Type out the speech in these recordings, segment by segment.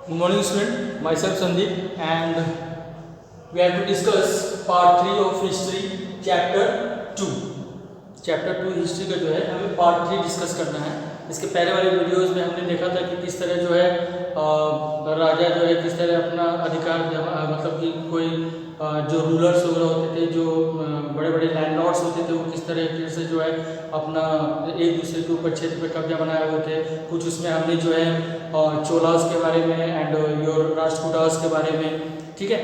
Good morning student, myself Sandeep and we have to discuss part 3 of history chapter 2. Chapter 2 history का जो है हमें part 3 discuss करना है। इसके पहले वाले वीडियोस में हमने देखा था कि किस तरह जो है राजा जो है किस तरह अपना अधिकार मतलब कि कोई जो रूलर्स वगैरह होते थे, जो बड़े बड़े लैंडलॉर्ड्स होते थे, वो किस तरह से जो है अपना एक दूसरे के ऊपर क्षेत्र पर कब्जा बनाए हुए थे। कुछ उसमें हमने जो है चोलास के बारे में एंड योर राष्ट्रकूटास के बारे में, ठीक है,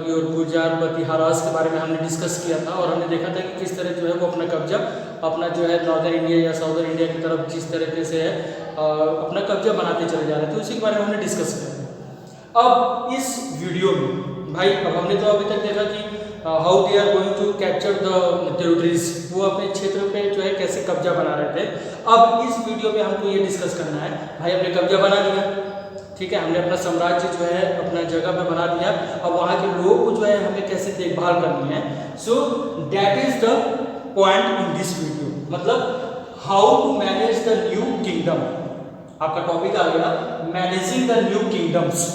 योर गुर्जर प्रतिहारास के बारे में हमने डिस्कस किया था और हमने देखा था कि किस तरह जो है वो अपना कब्जा अपना जो है नॉर्दर्न इंडिया या साउदर्न इंडिया की तरफ जिस तरीके से है अपना कब्जा बनाते चले जा रहे थे, उसी के बारे में हमने डिस्कस किया। अब इस वीडियो में भाई अब हमने तो अभी तक देखा कि how they are going to capture the territories, वो अपने क्षेत्र पे जो है कैसे कब्जा बना रहे थे। अब इस वीडियो में हमको ये डिस्कस करना है, भाई हमने कब्जा बना लिया, ठीक है, हमने अपना साम्राज्य जो है अपना जगह पे बना दिया, अब वहाँ के लोगों को जो है हमें कैसे देखभाल करनी है। So that is the point in this video, मतलब how to manage the new kingdom. आपका टॉपिक आ गया मैनेजिंग द न्यू किंगडम्स।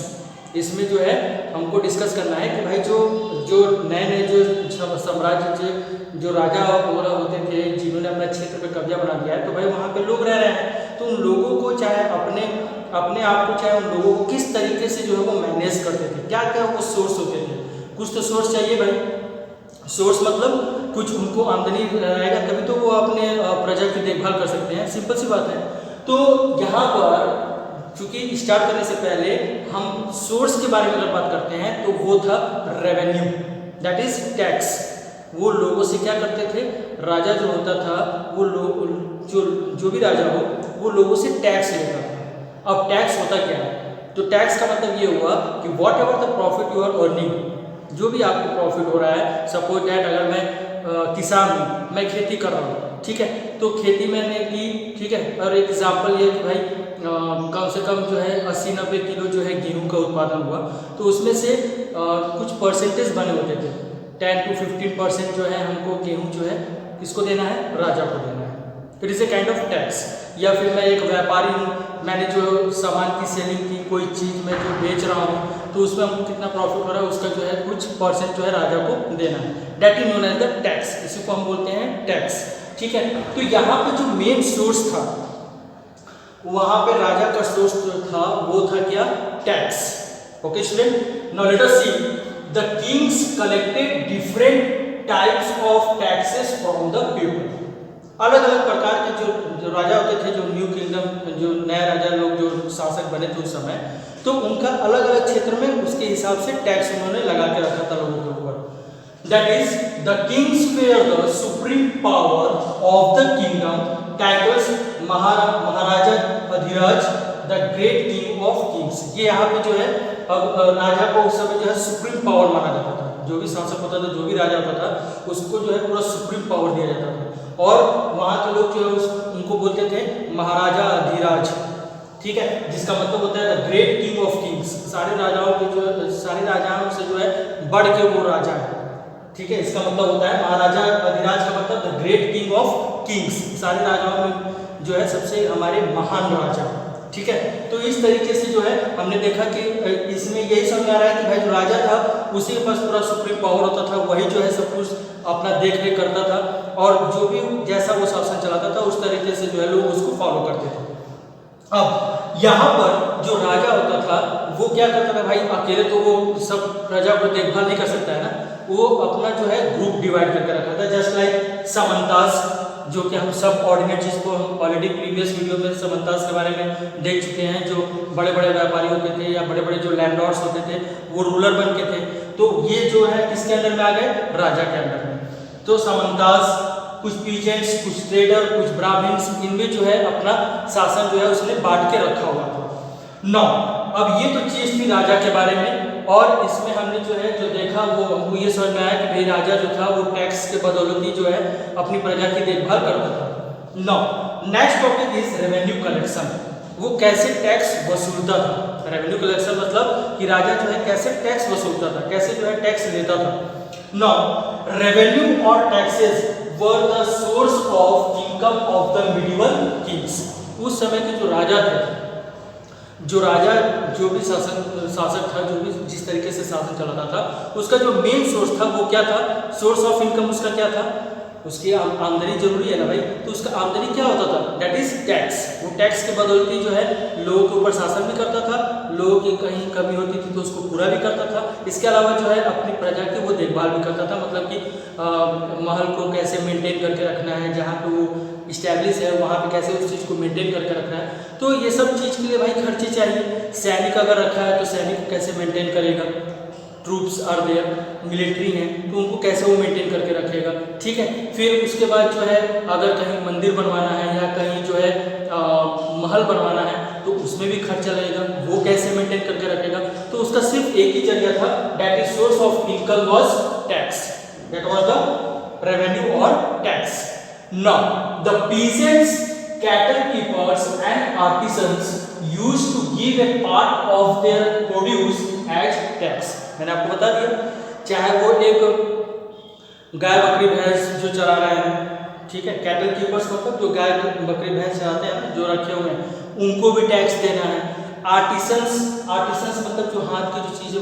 इसमें जो है हमको डिस्कस करना है कि भाई जो नए नए जो साम्राज्य जो राजा वगैरह होते थे जिन्होंने अपना क्षेत्र पे कब्जा बना दिया है, तो भाई वहाँ पे लोग रह रहे हैं, तो उन लोगों को चाहे अपने आप को चाहे उन लोगों को किस तरीके से जो है वो मैनेज करते थे, क्या क्या वो सोर्स होते थे। कुछ तो सोर्स चाहिए भाई, सोर्स मतलब कुछ उनको आमदनी रहेगा तभी तो वो अपने प्रजा की देखभाल कर सकते हैं, सिंपल सी बात है। तो यहाँ पर चूंकि स्टार्ट करने से पहले हम सोर्स के बारे में अगर बात करते हैं तो वो था रेवेन्यू, दैट इज टैक्स। वो लोगों से क्या करते थे, राजा जो होता था वो लोग जो भी राजा हो वो लोगों से टैक्स लेता था। अब टैक्स होता क्या है, तो टैक्स का मतलब ये हुआ कि whatever the profit you are earning, जो भी आपको प्रॉफिट हो रहा है, सपोज दैट अगर मैं किसान हूँ, मैं खेती कर रहा हूँ, ठीक है, तो खेती मैंने की, ठीक है, और एक एग्जाम्पल ये कि भाई कम से कम जो है 80-90 किलो जो है गेहूं का उत्पादन हुआ, तो उसमें से कुछ परसेंटेज बने होते थे, 10 to 15% जो है हमको गेहूं जो है किसको देना है, राजा को देना है। It is a kind of tax. या फिर मैं एक व्यापारी हूँ, मैंने जो सामान की सेलिंग की, कोई चीज़ मैं जो बेच रहा हूँ, तो उसमें हमको कितना प्रॉफिट हो रहा है उसका जो है कुछ परसेंट जो है राजा को देना है, that is known as the tax. इसी को हम बोलते हैं टैक्स, ठीक है। तो यहाँ पे जो मेन सोर्स था, वहां पे राजा का सोर्स जो था वो था क्या, tax. Okay student, now let us see the Kings collected different types of taxes from the people. अलग अलग प्रकार के जो राजा होते थे, जो न्यू किंगडम जो नए राजा लोग जो शासक बने थे उस समय, तो उनका अलग अलग क्षेत्र में उसके हिसाब से टैक्स उन्होंने लगा के रखा था लोगों के ऊपर। That is the kings where the supreme power of the kingdom titles Maharaja Adhiraj the great king of kings. ये यहाँ पे जो है अब राजा को उस समय जो है सुप्रीम पावर माना जाता था, जो भी शासक होता था, जो भी राजा होता था, उसको जो है पूरा सुप्रीम पावर दिया जाता था। और वहाँ के लोग जो है उनको बोलते थे महाराजा अधिराज, ठीक है, जिसका मतलब होता है the great king of Kings. सारे राजाओं से जो है बढ़ के वो राजा है, ठीक है, इसका मतलब होता है महाराजा अधिराज का मतलब the great king of Kings, सारे राजाओं में जो है सबसे हमारे महान राजा, ठीक है। तो इस तरीके से जो है हमने देखा कि इसमें यही समझ आ रहा है कि भाई जो राजा था उसी के पास पूरा सुप्रीम पावर होता था, वही जो है सब कुछ अपना देख रेख करता था और जो भी जैसा वो शासन चलाता था उस तरीके से जो है लोग उसको फॉलो करते थे। अब यहाँ पर जो राजा होता था वो क्या करता था, भाई अकेले तो वो सब प्रजा को देखभाल नहीं कर सकता है ना, वो अपना जो है ग्रुप डिवाइड करके रखा था, जस्ट लाइक समंतास, जो कि हम सब ऑर्डिनेट, जिसको हम ऑलरेडी प्रीवियस वीडियो में समंतास के बारे में देख चुके हैं, जो बड़े बड़े व्यापारी होते थे या बड़े बड़े जो लैंडलॉर्ड्स होते थे वो रूलर बन के थे, तो ये जो है किसके अंदर में आ गए, राजा के अंदर में। तो समंतास, कुछ पीजेंट्स, कुछ ट्रेडर, कुछ ब्राह्मण्स, इनमें जो है अपना शासन जो है उसने बांट के रखा हुआ था। नौ, अब ये तो चीज थी राजा के बारे में, और इसमें हमने जो है जो देखा वो हमको ये समझ में आया कि भाई राजा जो था वो टैक्स के बदौलती जो है अपनी प्रजा की देखभाल करता था। Now, next topic is revenue collection. वो कैसे टैक्स वसूलता था। रेवेन्यू कलेक्शन मतलब कि राजा जो है कैसे टैक्स वसूलता था, कैसे जो है टैक्स लेता था। नौ, रेवेन्यू और taxes were the source of income of the medieval Kings. उस समय के जो राजा थे, जो राजा जो भी शासक था, जो भी जिस तरीके से शासन चलाता था, उसका जो मेन सोर्स था वो क्या था, सोर्स ऑफ इनकम उसका क्या था, उसकी आमदनी जरूरी है ना भाई, तो उसका आमदनी क्या होता था, दैट इज टैक्स। वो टैक्स के बदौलत जो है लोगों के ऊपर शासन भी करता था, लोगों की कहीं कमी होती थी तो उसको पूरा भी करता था। इसके अलावा जो है अपनी प्रजा की वो देखभाल भी करता था, मतलब कि महल को कैसे मेंटेन करके रखना है, जहाँ पे वो इस्टेब्लिश है वहाँ पे कैसे उस चीज़ को मेंटेन करके रखना है। तो ये सब चीज़ के लिए भाई खर्चे चाहिए। सैनिक अगर रखा है तो सैनिक को कैसे मेंटेन करेगा, ट्रूप्स आर देयर, मिलिट्री हैं तो उनको कैसे वो मेंटेन करके रखेगा, ठीक है। फिर उसके बाद जो है अगर कहीं मंदिर बनवाना है या कहीं जो है महल बनवाना है तो उसमें भी खर्चा लगेगा, वो कैसे मेंटेन करके रखेगा। तो उसका सिर्फ एक ही जरिया था, that is source of income was tax, that was the revenue और tax. Now the peasants, cattle keepers and artisans used to give a part of their produce as tax। मैंने आपको बता दिया, चाहे वो एक गाय बकरी भैंस जो चरा रहे हैं, ठीक है, कैटल कीपर्स मतलब जो गाय बकरी भैंस चराते हैं, जो रखे हुए हैं, उनको भी टैक्स देना है। आर्टिसंस मतलब जो हाथ की जो चीज़ें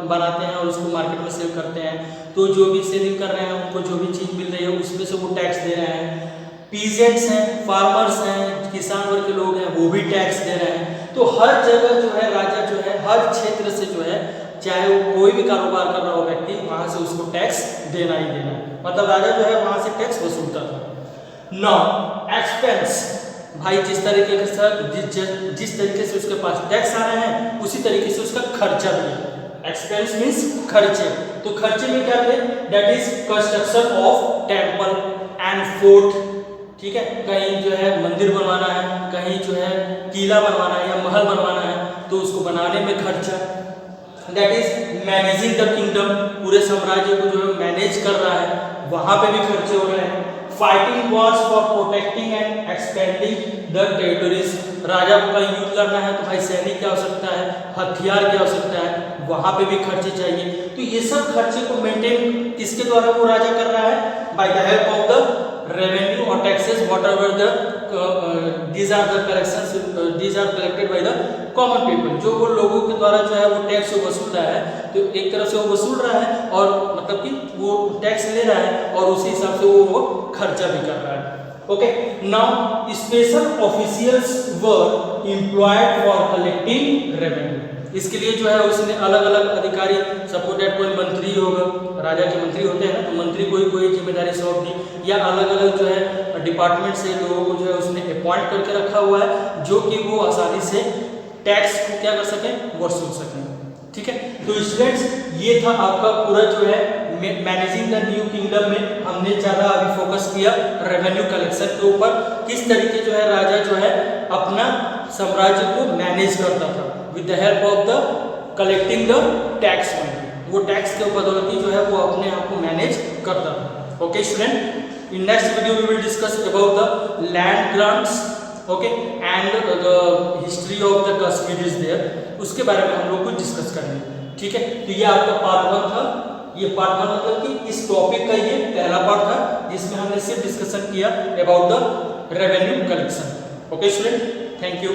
बनाते हैं और उसको मार्केट में सेल करते हैं, तो जो भी सेलिंग कर रहे हैं उनको जो भी चीज़ मिल रही है उसमें से वो टैक्स दे रहे हैं। पीजेंट्स हैं, फार्मर्स हैं, किसान वर्ग के लोग हैं, वो भी टैक्स दे रहे हैं। तो हर जगह जो है राजा जो है हर क्षेत्र से जो है, चाहे वो कोई भी कारोबार कर रहा हो व्यक्ति, वहां से उसको टैक्स देना ही देना है, मतलब राजा जो है वहां से टैक्स वसूलता था। नाउ एक्सपेंस, भाई जिस तरीके से उसके पास टैक्स आ रहे हैं उसी तरीके से उसका खर्चा भी है। एक्सपेंस मीन्स खर्चे, तो खर्चे में क्या थे, that is construction of temple and fort, ठीक है, कहीं जो है मंदिर बनवाना है, कहीं जो है किला बनवाना है या महल बनवाना है तो उसको बनाने में खर्चा। That is managing the kingdom, पूरे साम्राज्य को जो है मैनेज कर रहा है, वहां पे भी खर्चे हो रहे हैं। Fighting wars for protecting and expanding the territories, राजा को कहीं युद्ध लड़ना है तो भाई सैनिक की आवश्यकता है, हथियार की आवश्यकता है, वहां पे भी खर्चे चाहिए। तो ये सब खर्चे को मेंटेन किसके द्वारा वो राजा कर रहा है, by the help of the revenue or taxes whatever the these are the collections, these are collected by the common people। जो वो लोगों के द्वारा जो है वो टैक्स वसूल रहा है, तो एक तरफ से वो वसूल रहा है और मतलब कि वो टैक्स ले रहा है और उसी हिसाब से वो खर्चा भी कर रहा है। Okay, now special officials were employed for collecting revenue. इसके लिए जो है उसने अलग अलग अधिकारी, सपोज दैट कोई मंत्री होगा, राजा के मंत्री होते हैं ना, तो मंत्री कोई जिम्मेदारी सौंप दी, या अलग अलग जो है डिपार्टमेंट से लोगों को जो है उसने अपॉइंट करके रखा हुआ है, जो कि वो आसानी से टैक्स को क्या कर सकें, वसूल सकें, ठीक है। तो स्टूडेंट्स ये था आपका पूरा जो है मैनेजिंग द न्यू किंगडम में हमने ज़्यादा अभी फोकस किया रेवेन्यू कलेक्शन के ऊपर, किस तरीके जो है राजा जो है अपना साम्राज्य को मैनेज करता था with the help of the collecting the tax money. वो टैक्स के बदौलत जो है वो अपने आप को मैनेज करता था। Okay student, in next video we will discuss about the land grants, okay, and the history of the Kashmir is there, उसके बारे में हम लोग कुछ डिस्कस करेंगे, ठीक है। तो ये आपका पार्ट 1 था, ये पार्ट 1 मतलब कि इस टॉपिक का ये पहला पार्ट था जिसमें हमने सिर्फ डिस्कशन किया about the revenue collection. Okay student, thank you.